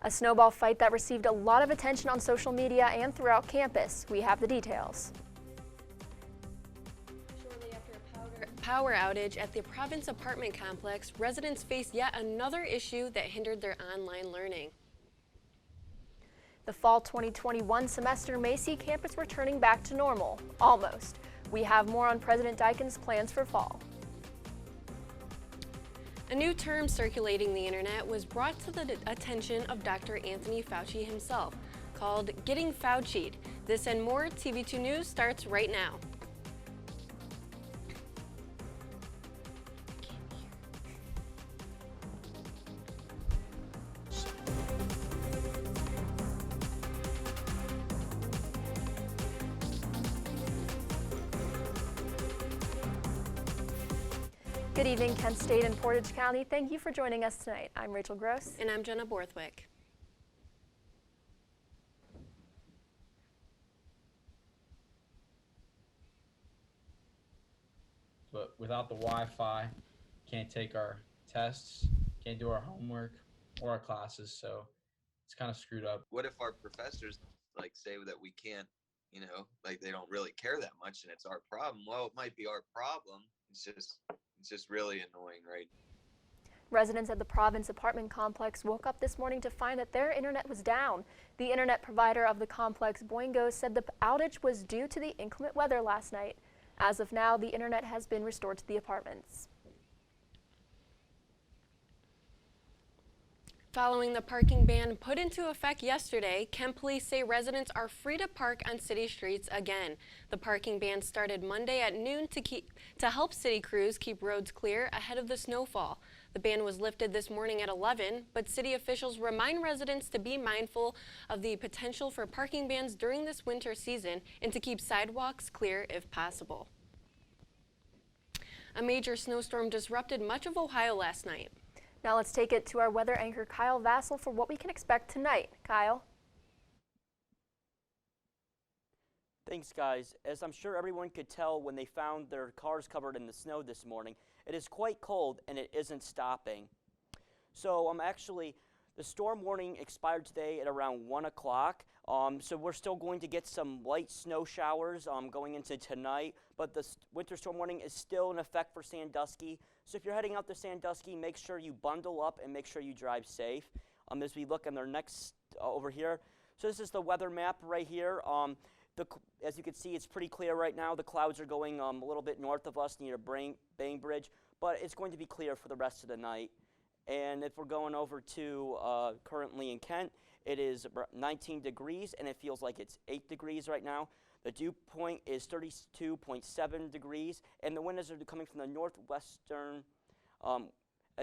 A snowball fight that received a lot of attention on social media and throughout campus. We have the details. Shortly after a power outage at the Province apartment complex, residents faced yet another issue that hindered their online learning. The fall 2021 semester may see campus returning back to normal, almost. We have more on President Dykens' plans for fall. A new term circulating the internet was brought to the attention of Dr. Anthony Fauci himself, called Getting Fauci'd. This and more TV2 News starts right now. Good evening, Kent State and Portage County. Thank you for joining us tonight. I'm Rachel Gross. And I'm Jenna Borthwick. But without the Wi-Fi, can't take our tests, can't do our homework or our classes, so it's kind of screwed up. What if our professors say that we can't, they don't really care that much and it's our problem? Well, it might be our problem. It's just really annoying, right? Residents at the Province apartment complex woke up this morning to find that their internet was down. The internet provider of the complex, Boingo, said the outage was due to the inclement weather last night. As of now, the internet has been restored to the apartments. Following the parking ban put into effect yesterday, Kent police say residents are free to park on city streets again. The parking ban started Monday at noon to help city crews keep roads clear ahead of the snowfall. The ban was lifted this morning at 11, but city officials remind residents to be mindful of the potential for parking bans during this winter season and to keep sidewalks clear if possible. A major snowstorm disrupted much of Ohio last night. Now let's take it to our weather anchor, Kyle Vasil, for what we can expect tonight. Kyle? Thanks, guys. As I'm sure everyone could tell when they found their cars covered in the snow this morning, it is quite cold and it isn't stopping. So the storm warning expired today at around 1 o'clock. So we're still going to get some light snow showers going into tonight, but the winter storm warning is still in effect for Sandusky. So if you're heading out to Sandusky, make sure you bundle up and make sure you drive safe. As we look on our next over here, so this is the weather map right here. As you can see, it's pretty clear right now. The clouds are going a little bit north of us near Bainbridge, but it's going to be clear for the rest of the night. And if we're going over to currently in Kent, it is 19 degrees, and it feels like it's 8 degrees right now. The dew point is 32.7 degrees, and the winds are coming from the northwestern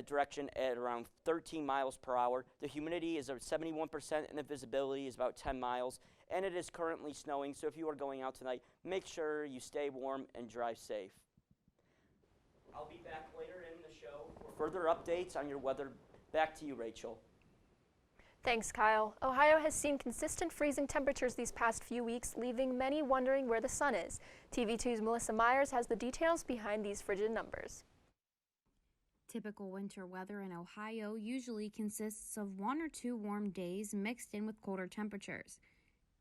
direction at around 13 miles per hour. The humidity is at 71%, and the visibility is about 10 miles, and it is currently snowing. So if you are going out tonight, make sure you stay warm and drive safe. I'll be back later in the show for further updates on your weather. Back to you, Rachel. Thanks, Kyle. Ohio has seen consistent freezing temperatures these past few weeks, leaving many wondering where the sun is. TV2's Melissa Myers has the details behind these frigid numbers. Typical winter weather in Ohio usually consists of 1 or 2 warm days mixed in with colder temperatures.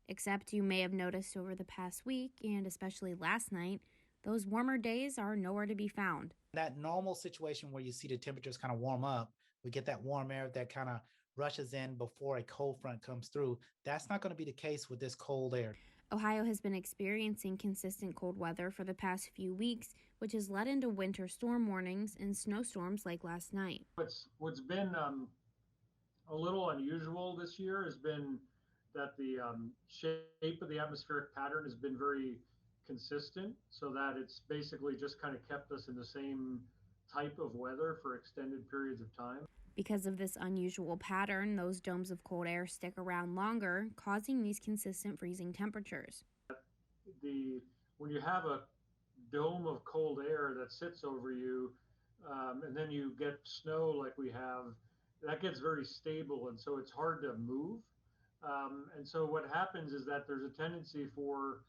Except you may have noticed over the past week, and especially last night, those warmer days are nowhere to be found. That normal situation where you see the temperatures kind of warm up, we get that warm air that kind of rushes in before a cold front comes through. That's not going to be the case with this cold air. Ohio has been experiencing consistent cold weather for the past few weeks, which has led into winter storm warnings and snowstorms like last night. What's been a little unusual this year has been that the shape of the atmospheric pattern has been very consistent, so that it's basically just kind of kept us in the same type of weather for extended periods of time. Because of this unusual pattern, those domes of cold air stick around longer, causing these consistent freezing temperatures. When you have a dome of cold air that sits over you, and then you get snow like we have, that gets very stable, and so it's hard to move. And so what happens is that there's a tendency for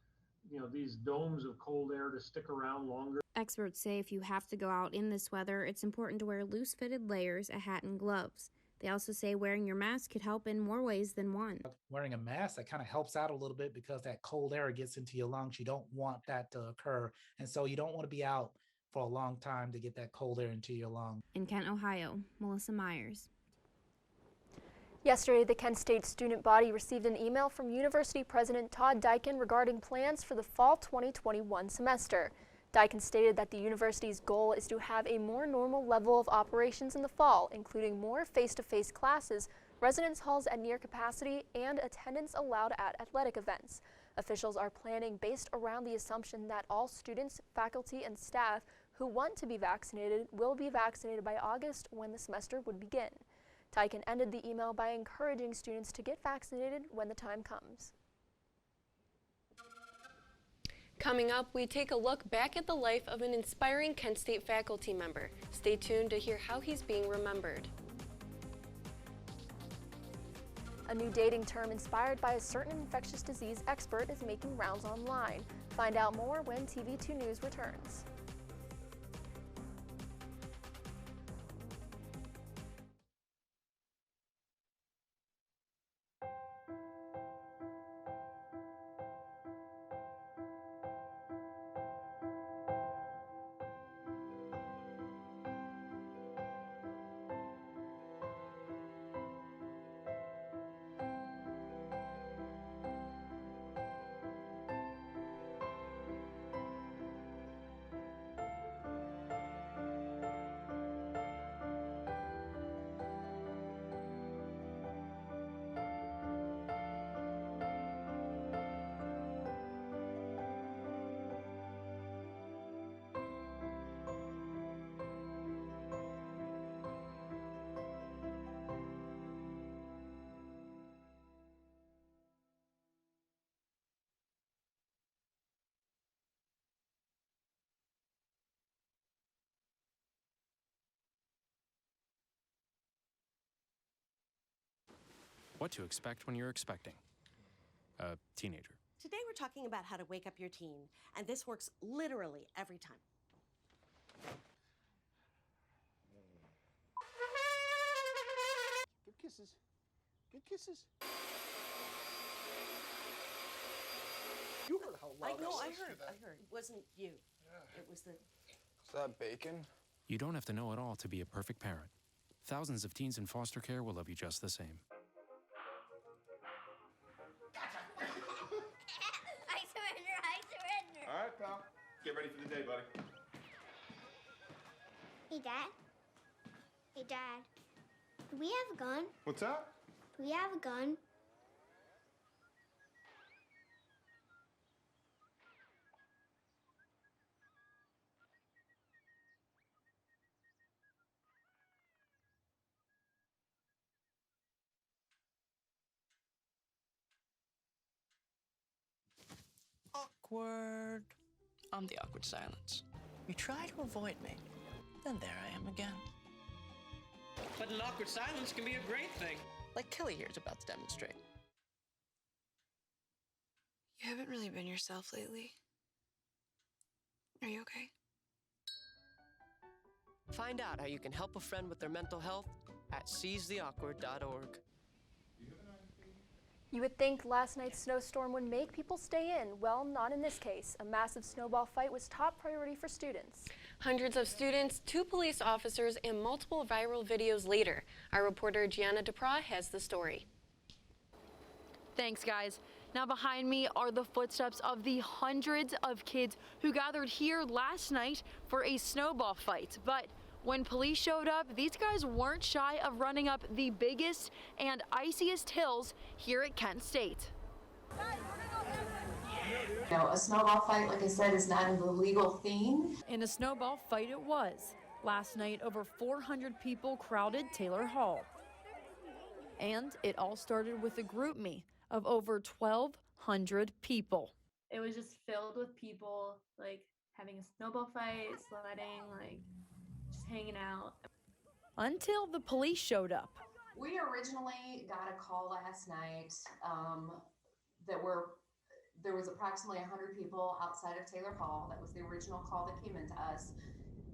these domes of cold air to stick around longer. Experts say if you have to go out in this weather, it's important to wear loose-fitted layers, a hat, and gloves. They also say wearing your mask could help in more ways than one. Wearing a mask, that kind of helps out a little bit because that cold air gets into your lungs. You don't want that to occur. And so you don't want to be out for a long time to get that cold air into your lungs. In Kent, Ohio, Melissa Myers. Yesterday, the Kent State student body received an email from University President Todd Dyken regarding plans for the fall 2021 semester. Dyken stated that the university's goal is to have a more normal level of operations in the fall, including more face-to-face classes, residence halls at near capacity, and attendance allowed at athletic events. Officials are planning based around the assumption that all students, faculty, and staff who want to be vaccinated will be vaccinated by August when the semester would begin. Dyken ended the email by encouraging students to get vaccinated when the time comes. Coming up, we take a look back at the life of an inspiring Kent State faculty member. Stay tuned to hear how he's being remembered. A new dating term inspired by a certain infectious disease expert is making rounds online. Find out more when TV2 News returns. What to expect when you're expecting a teenager. Today we're talking about how to wake up your teen, and this works literally every time. Give kisses. Give kisses. You heard how loud I heard. It wasn't you. Yeah. It was the... Is that bacon? You don't have to know it all to be a perfect parent. Thousands of teens in foster care will love you just the same. All right, pal. Get ready for the day, buddy. Hey, Dad. Hey, Dad. Do we have a gun? What's that? Do we have a gun? Awkward. I'm the awkward silence. You try to avoid me, then there I am again. But an awkward silence can be a great thing, like Kelly here is about to demonstrate. You haven't really been yourself lately. Are you okay? Find out how you can help a friend with their mental health at seizetheawkward.org. You would think last night's snowstorm would make people stay in. Well, not in this case. A massive snowball fight was top priority for students. Hundreds of students, 2 police officers, and multiple viral videos later. Our reporter Gianna DaPra has the story. Thanks, guys. Now behind me are the footsteps of the hundreds of kids who gathered here last night for a snowball fight. But when police showed up, these guys weren't shy of running up the biggest and iciest hills here at Kent State. You know, a snowball fight, like I said, is not an illegal thing. And a snowball fight it was. Last night, over 400 people crowded Taylor Hall. And it all started with a group me of over 1,200 people. It was just filled with people, like, having a snowball fight, sledding, like, just hanging out. Until the police showed up. We originally got a call last night there was approximately 100 people outside of Taylor Hall. That was the original call that came into us,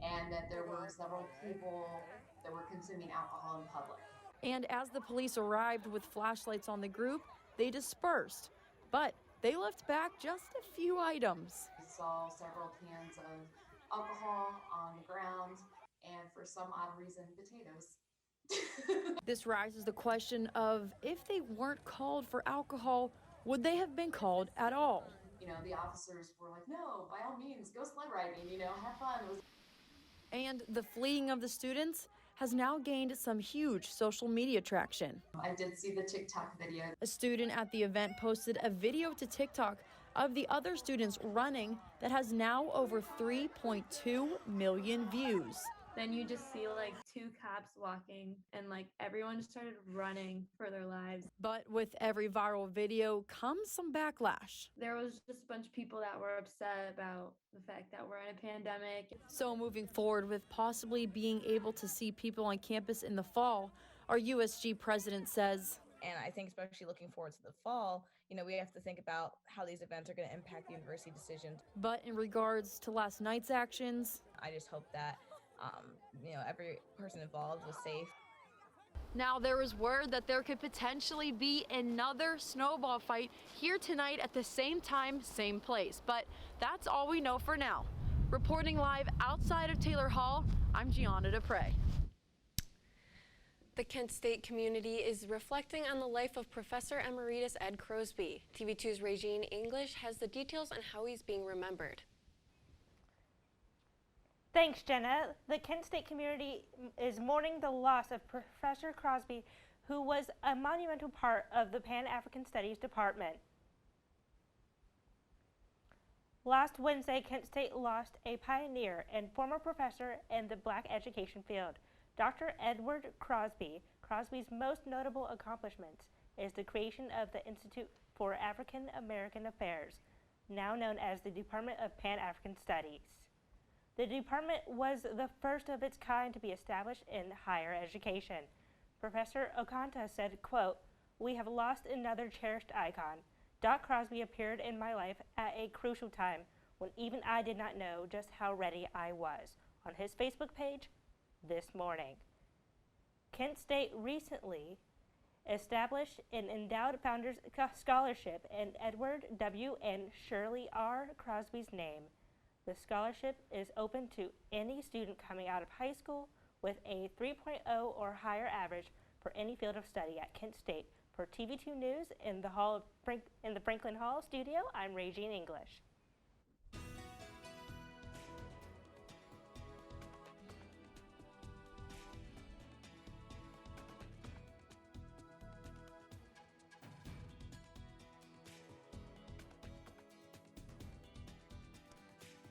and that there were several people that were consuming alcohol in public. And as the police arrived with flashlights on the group, they dispersed. But they left back just a few items. We saw several cans of alcohol on the ground, and for some odd reason, potatoes. This raises the question of if they weren't called for alcohol, would they have been called at all? You know, the officers were like, no, by all means, go sled riding, you know, have fun. And the fleeing of the students has now gained some huge social media traction. I did see the TikTok video. A student at the event posted a video to TikTok of the other students running that has now over 3.2 million views. Then you just see like two cops walking and like everyone just started running for their lives. But with every viral video comes some backlash. There was just a bunch of people that were upset about the fact that we're in a pandemic. So moving forward with possibly being able to see people on campus in the fall, our USG president says, and I think especially looking forward to the fall, you know, we have to think about how these events are going to impact the university decisions. But in regards to last night's actions, I just hope that you know, every person involved was safe. Now there is word that there could potentially be another snowball fight here tonight at the same time, same place. But that's all we know for now. Reporting live outside of Taylor Hall, I'm Gianna DaPra. The Kent State community is reflecting on the life of Professor Emeritus Ed Crosby. TV2's Regine English has the details on how he's being remembered. Thanks, Jenna. The Kent State community is mourning the loss of Professor Crosby, who was a monumental part of the Pan-African Studies Department. Last Wednesday, Kent State lost a pioneer and former professor in the black education field. Dr. Edward Crosby. Crosby's most notable accomplishments is the creation of the Institute for African American Affairs, now known as the Department of Pan-African Studies. The department was the first of its kind to be established in higher education. Professor Okanta said, quote, "We have lost another cherished icon. Doc Crosby appeared in my life at a crucial time when even I did not know just how ready I was," on his Facebook page this morning. Kent State recently established an Endowed Founders Scholarship in Edward W. and Shirley R. Crosby's name. The scholarship is open to any student coming out of high school with a 3.0 or higher average for any field of study at Kent State. For TV2 News in the Franklin Hall studio, I'm Regine English.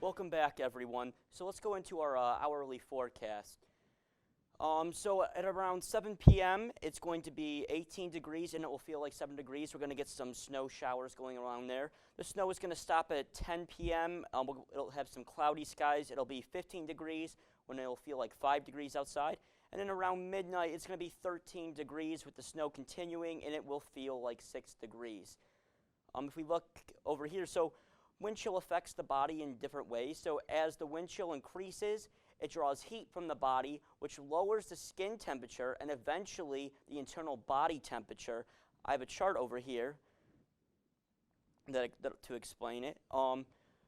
Welcome back, everyone. So let's go into our hourly forecast. So at around 7 p.m., it's going to be 18 degrees, and it will feel like 7 degrees. We're going to get some snow showers going around there. The snow is going to stop at 10 p.m. It'll have some cloudy skies. It'll be 15 degrees when it'll feel like 5 degrees outside. And then around midnight, it's going to be 13 degrees with the snow continuing, and it will feel like 6 degrees. If we look over here, so wind chill affects the body in different ways. So as the wind chill increases, it draws heat from the body, which lowers the skin temperature and eventually the internal body temperature. I have a chart over here to explain it.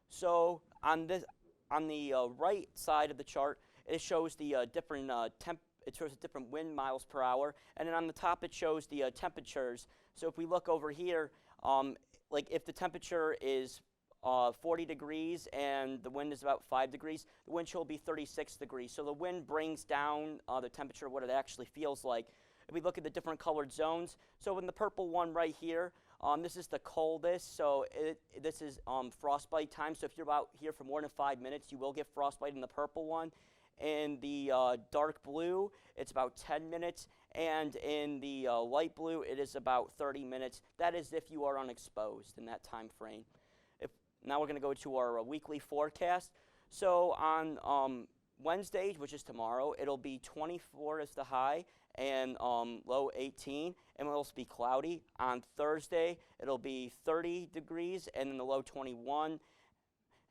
So on the right side of the chart, it shows the different wind miles per hour, and then on the top it shows the temperatures. So if we look over here, like if the temperature is 40 degrees and the wind is about 5 degrees, the wind chill will be 36 degrees. So the wind brings down the temperature, what it actually feels like. If we look at the different colored zones, so in the purple one right here, this is the coldest, so this is frostbite time. So if you're out here for more than 5 minutes, you will get frostbite in the purple one. In the dark blue, it's about 10 minutes, and in the light blue, it is about 30 minutes. That is if you are unexposed in that time frame. Now we're going to go to our weekly forecast. So on Wednesday, which is tomorrow, it'll be 24 as the high and low 18, and it'll be cloudy. On Thursday, it'll be 30 degrees and then the low 21.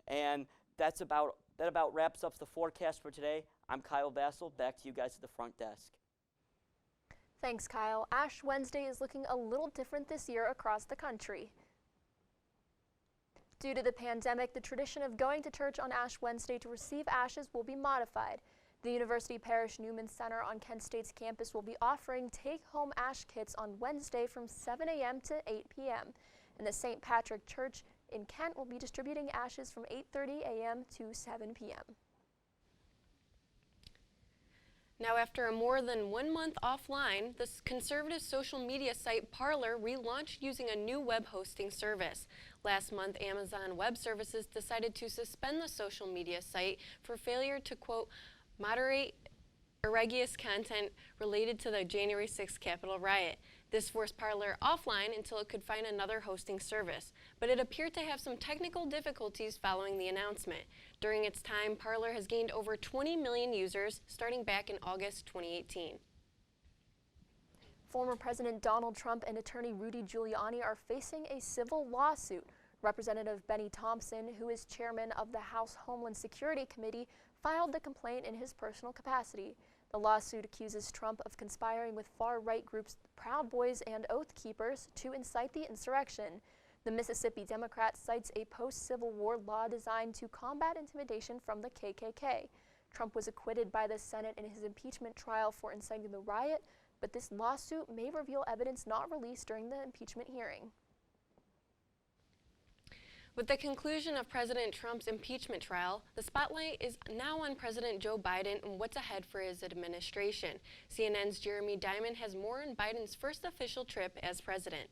And that about wraps up the forecast for today. I'm Kyle Vasil. Back to you guys at the front desk. Thanks, Kyle. Ash Wednesday is looking a little different this year across the country. Due to the pandemic, the tradition of going to church on Ash Wednesday to receive ashes will be modified. The University Parish Newman Center on Kent State's campus will be offering take-home ash kits on Wednesday from 7 a.m. to 8 p.m. And the St. Patrick Church in Kent will be distributing ashes from 8:30 a.m. to 7 p.m. Now, after a more than 1 month offline, the conservative social media site Parler relaunched using a new web hosting service. Last month, Amazon Web Services decided to suspend the social media site for failure to, quote, moderate egregious content related to the January 6th Capitol riot. This forced Parler offline until it could find another hosting service, but it appeared to have some technical difficulties following the announcement. During its time, Parler has gained over 20 million users, starting back in August 2018. Former President Donald Trump and attorney Rudy Giuliani are facing a civil lawsuit. Representative Benny Thompson, who is chairman of the House Homeland Security Committee, filed the complaint in his personal capacity. The lawsuit accuses Trump of conspiring with far-right groups Proud Boys and Oath Keepers to incite the insurrection. The Mississippi Democrat cites a post-Civil War law designed to combat intimidation from the KKK. Trump was acquitted by the Senate in his impeachment trial for inciting the riot, but this lawsuit may reveal evidence not released during the impeachment hearing. With the conclusion of President Trump's impeachment trial, the spotlight is now on President Joe Biden and what's ahead for his administration. CNN's Jeremy Diamond has more on Biden's first official trip as president.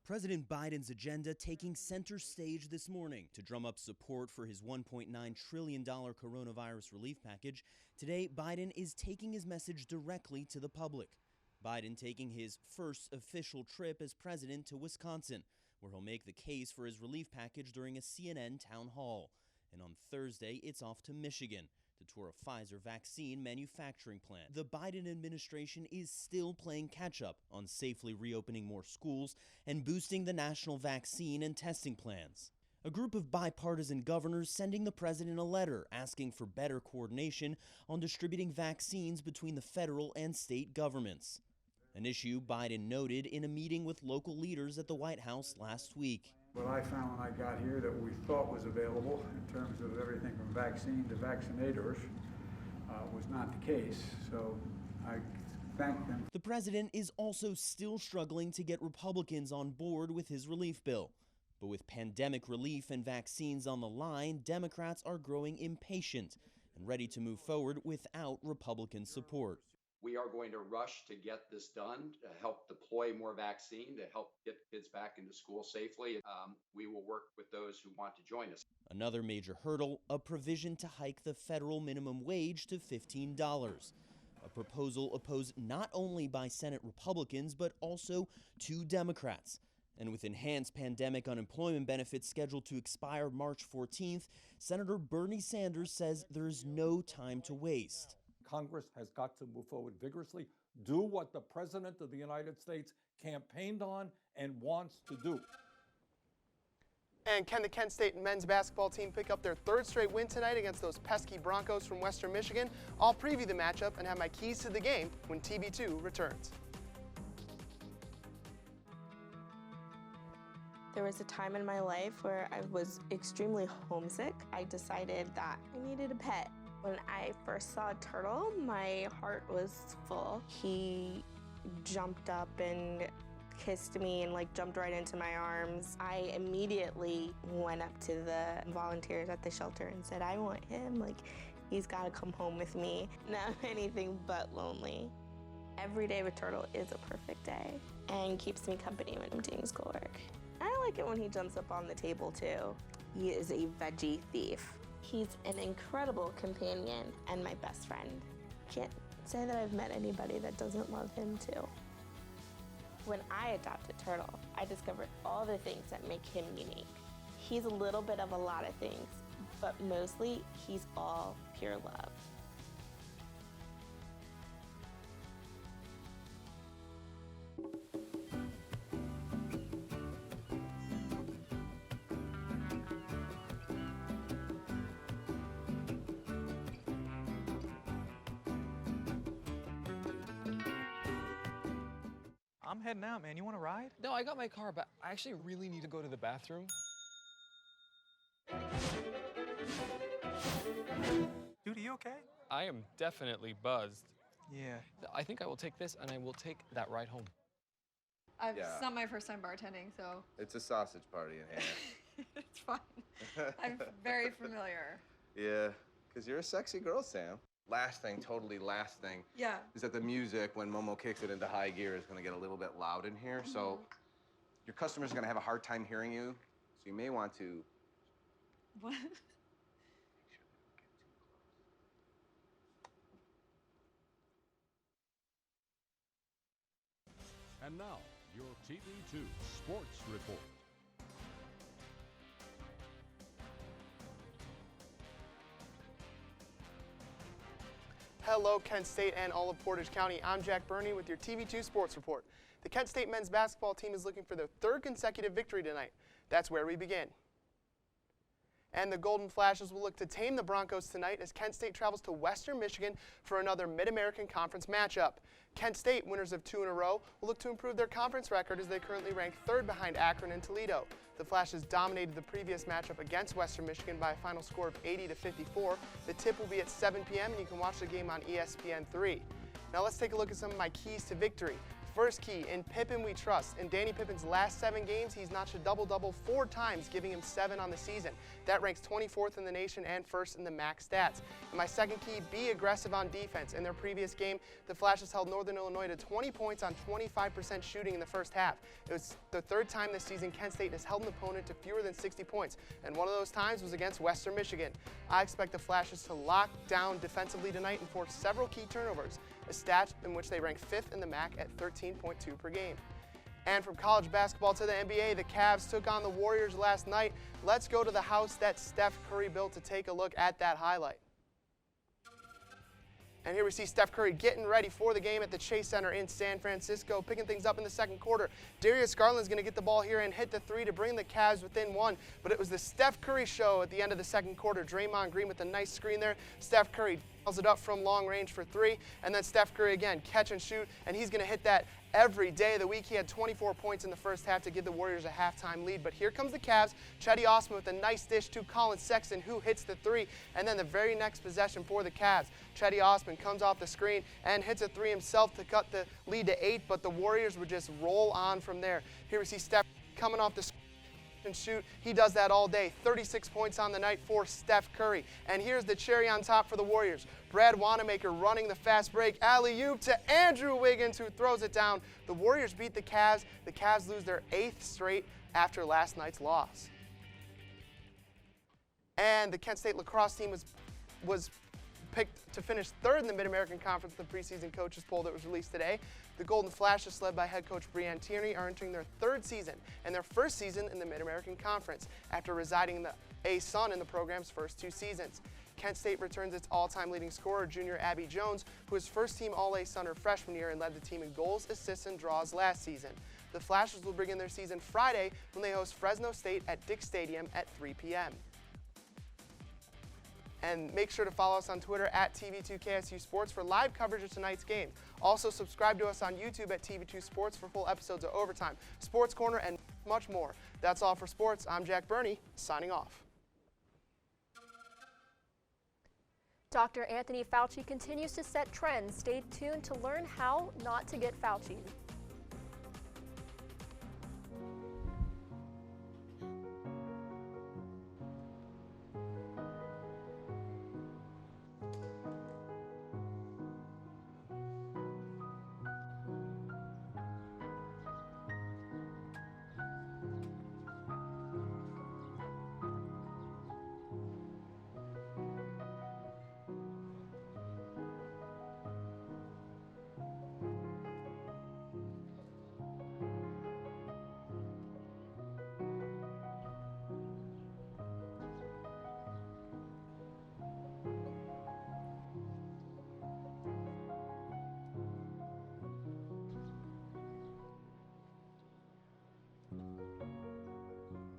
President Biden's agenda taking center stage this morning to drum up support for his $1.9 trillion coronavirus relief package. Today, Biden is taking his message directly to the public. Biden taking his first official trip as president to Wisconsin, where he'll make the case for his relief package during a CNN town hall. And on Thursday, it's off to Michigan to tour a Pfizer vaccine manufacturing plant. The Biden administration is still playing catch-up on safely reopening more schools and boosting the national vaccine and testing plans. A group of bipartisan governors sending the president a letter asking for better coordination on distributing vaccines between the federal and state governments. An issue Biden noted in a meeting with local leaders at the White House last week. What I found when I got here that we thought was available in terms of everything from vaccine to vaccinators was not the case, so I thank them. The president is also still struggling to get Republicans on board with his relief bill. But with pandemic relief and vaccines on the line, Democrats are growing impatient and ready to move forward without Republican support. We are going to rush to get this done, to help deploy more vaccine, to help get kids back into school safely. We will work with those who want to join us. Another major hurdle, a provision to hike the federal minimum wage to $15. A proposal opposed not only by Senate Republicans, but also 2 Democrats. And with enhanced pandemic unemployment benefits scheduled to expire March 14th, Senator Bernie Sanders says there is no time to waste. Congress has got to move forward vigorously, do what the President of the United States campaigned on and wants to do. And can the Kent State men's basketball team pick up their 3rd straight win tonight against those pesky Broncos from Western Michigan? I'll preview the matchup and have my keys to the game when TV2 returns. There was a time in my life where I was extremely homesick. I decided that I needed a pet. When I first saw a turtle, my heart was full. He jumped up and kissed me and jumped right into my arms. I immediately went up to the volunteers at the shelter and said, I want him, he's gotta come home with me. Not anything but lonely. Every day with Turtle is a perfect day and keeps me company when I'm doing schoolwork. I like it when he jumps up on the table too. He is a veggie thief. He's an incredible companion and my best friend. Can't say that I've met anybody that doesn't love him too. When I adopted Turtle, I discovered all the things that make him unique. He's a little bit of a lot of things, but mostly he's all pure love. I'm heading out, man. You want to ride? No, I got my car, but I actually really need to go to the bathroom. Dude, are you okay? I am definitely buzzed. Yeah. I think I will take this, and I will take that ride home. It's not my first time bartending, so It's a sausage party in here. it's fun. I'm very familiar. Yeah, because you're a sexy girl, Sam. Last thing, Yeah. is that the music, when Momo kicks it into high gear, is going to get a little bit loud in here. So your customers are going to have a hard time hearing you. So you may want to. What? And now, your TV2 Sports Report. Hello, Kent State and all of Portage County. I'm Jack Berney with your TV2 Sports Report. The Kent State men's basketball team is looking for their third consecutive victory tonight. That's where we begin. And the Golden Flashes will look to tame the Broncos tonight as Kent State travels to Western Michigan for another Mid-American Conference matchup. Kent State, winners of 2 in a row, will look to improve their conference record as they currently rank 3rd behind Akron and Toledo. The Flashes dominated the previous matchup against Western Michigan by a final score of 80-54. The tip will be at 7 p.m. and you can watch the game on ESPN3. Now let's take a look at some of my keys to victory. First key, in Pippen we trust. In Danny Pippen's last 7 games, he's notched a double-double 4 times, giving him 7 on the season. That ranks 24th in the nation and 1st in the MAC stats. And my second key, be aggressive on defense. In their previous game, the Flashes held Northern Illinois to 20 points on 25% shooting in the first half. It was the 3rd time this season Kent State has held an opponent to fewer than 60 points, and one of those times was against Western Michigan. I expect the Flashes to lock down defensively tonight and force several key turnovers, a stat in which they rank 5th in the MAC at 13.2 per game. And from college basketball to the NBA, the Cavs took on the Warriors last night. Let's go to the house that Steph Curry built to take a look at that highlight. And here we see Steph Curry getting ready for the game at the Chase Center in San Francisco, picking things up in the second quarter. Darius Garland's going to get the ball here and hit the 3 to bring the Cavs within 1. But it was the Steph Curry show at the end of the second quarter. Draymond Green with a nice screen there. Steph Curry dials it up from long range for 3. And then Steph Curry again, catch and shoot. And he's going to hit that every day of the week. He had 24 points in the first half to give the Warriors a halftime lead. But here comes the Cavs. Chetty Osman with a nice dish to Colin Sexton, who hits the 3. And then the very next possession for the Cavs, Chetty Osman comes off the screen and hits a 3 himself to cut the lead to 8. But the Warriors would just roll on from there. Here we see Steph coming off the screen and shoot. He does that all day. 36 points on the night for Steph Curry. And here's the cherry on top for the Warriors. Brad Wanamaker running the fast break. Alley-oop to Andrew Wiggins, who throws it down. The Warriors beat the Cavs. The Cavs lose their 8th straight after last night's loss. And the Kent State lacrosse team was picked to finish 3rd in the Mid-American Conference in the preseason coaches poll that was released today. The Golden Flashes, led by head coach Brianne Tierney, are entering their 3rd season and their 1st season in the Mid-American Conference after residing in the A-Sun in the program's first 2 seasons. Kent State returns its all-time leading scorer, junior Abby Jones, who was first-team All-A-Sun her freshman year and led the team in goals, assists, and draws last season. The Flashes will begin their season Friday when they host Fresno State at Dick Stadium at 3 p.m. And make sure to follow us on Twitter at TV2KSU Sports for live coverage of tonight's game. Also, subscribe to us on YouTube at TV2 Sports for full episodes of Overtime, Sports Corner, and much more. That's all for sports. I'm Jack Berney, signing off. Dr. Anthony Fauci continues to set trends. Stay tuned to learn how not to get Fauci.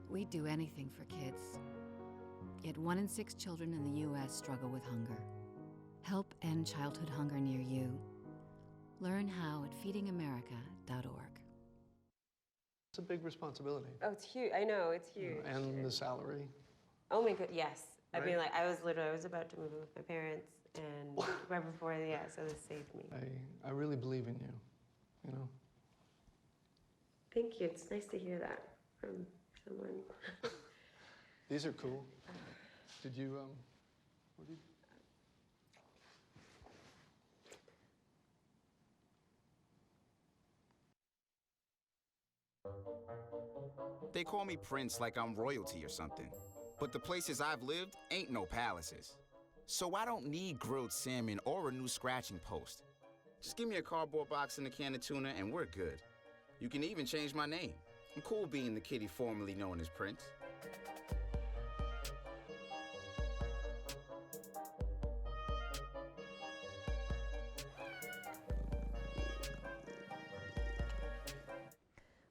We'd do anything for kids. Yet 1 in 6 children in the U.S. struggle with hunger. Help end childhood hunger near you. Learn how at feedingamerica.org. It's a big responsibility. Oh, it's huge. I know, it's huge. And the salary. Oh my god, yes. Right? I mean, like, I was about to move in with my parents, and right before, yeah, so this saved me. I really believe in you, you know? Thank you. It's nice to hear that from someone. These are cool. Did you, what did you? They call me Prince like I'm royalty or something. But the places I've lived ain't no palaces. So I don't need grilled salmon or a new scratching post. Just give me a cardboard box and a can of tuna and we're good. You can even change my name. I'm cool being the kitty formerly known as Prince.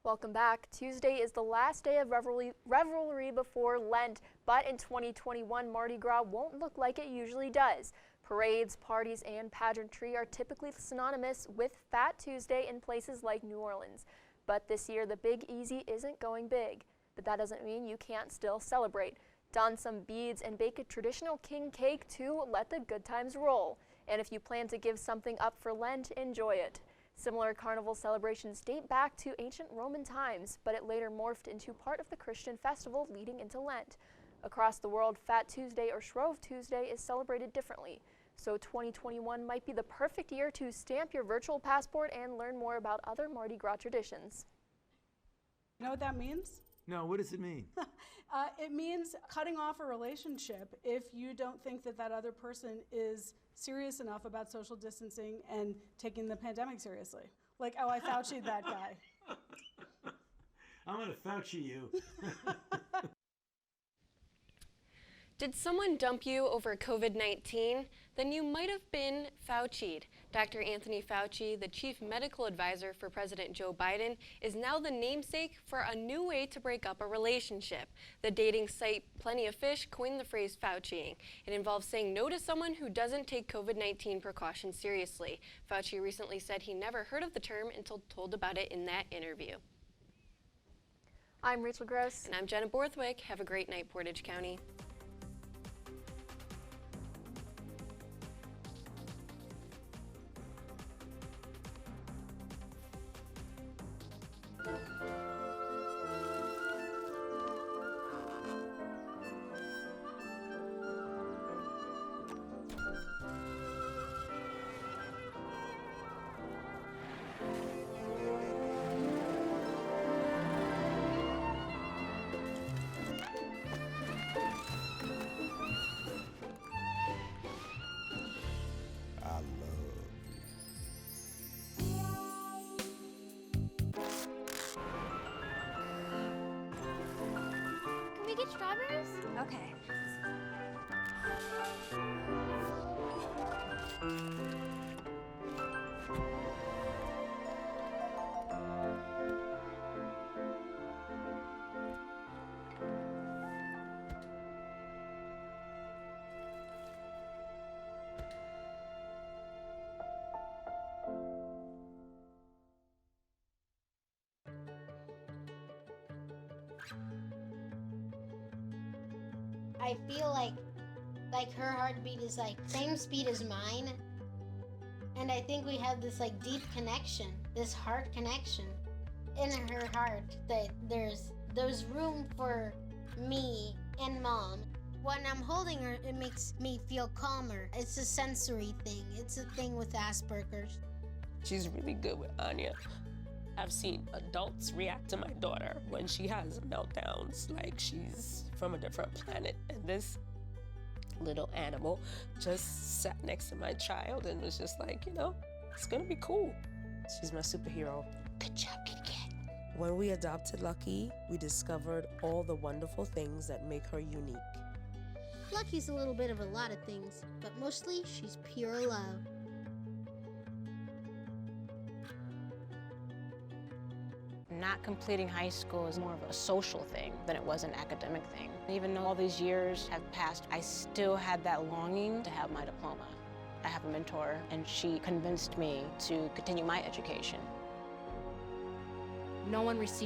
Welcome back. Tuesday is the last day of revelry before Lent, but in 2021, Mardi Gras won't look like it usually does. Parades, parties, and pageantry are typically synonymous with Fat Tuesday in places like New Orleans. But this year, the Big Easy isn't going big. But that doesn't mean you can't still celebrate. Don some beads and bake a traditional king cake to let the good times roll. And if you plan to give something up for Lent, enjoy it. Similar carnival celebrations date back to ancient Roman times, but it later morphed into part of the Christian festival leading into Lent. Across the world, Fat Tuesday or Shrove Tuesday is celebrated differently. So 2021 might be the perfect year to stamp your virtual passport and learn more about other Mardi Gras traditions. You know what that means? No, what does it mean? It means cutting off a relationship if you don't think that that other person is serious enough about social distancing and taking the pandemic seriously. Like, oh, I Fauci'd that guy. I'm gonna Fauci you. Did someone dump you over COVID-19? Then you might have been Fauci'd. Dr. Anthony Fauci, the chief medical advisor for President Joe Biden, is now the namesake for a new way to break up a relationship. The dating site Plenty of Fish coined the phrase Fauciing. It involves saying no to someone who doesn't take COVID-19 precautions seriously. Fauci recently said he never heard of the term until told about it in that interview. I'm Rachel Gross. And I'm Jenna Borthwick. Have a great night, Portage County. Can we get strawberries? Okay. I feel like her heartbeat is like same speed as mine. And I think we have this like deep connection, this heart connection in her heart, that there's room for me and Mom. When I'm holding her, it makes me feel calmer. It's a sensory thing. It's a thing with Asperger's. She's really good with Anya. I've seen adults react to my daughter when she has meltdowns like she's from a different planet. And this little animal just sat next to my child and was just like, you know, it's gonna be cool. She's my superhero. Good job, kitty cat. When we adopted Lucky, we discovered all the wonderful things that make her unique. Lucky's a little bit of a lot of things, but mostly she's pure love. Not completing high school is more of a social thing than it was an academic thing. Even though all these years have passed, I still had that longing to have my diploma. I have a mentor, and she convinced me to continue my education. No one received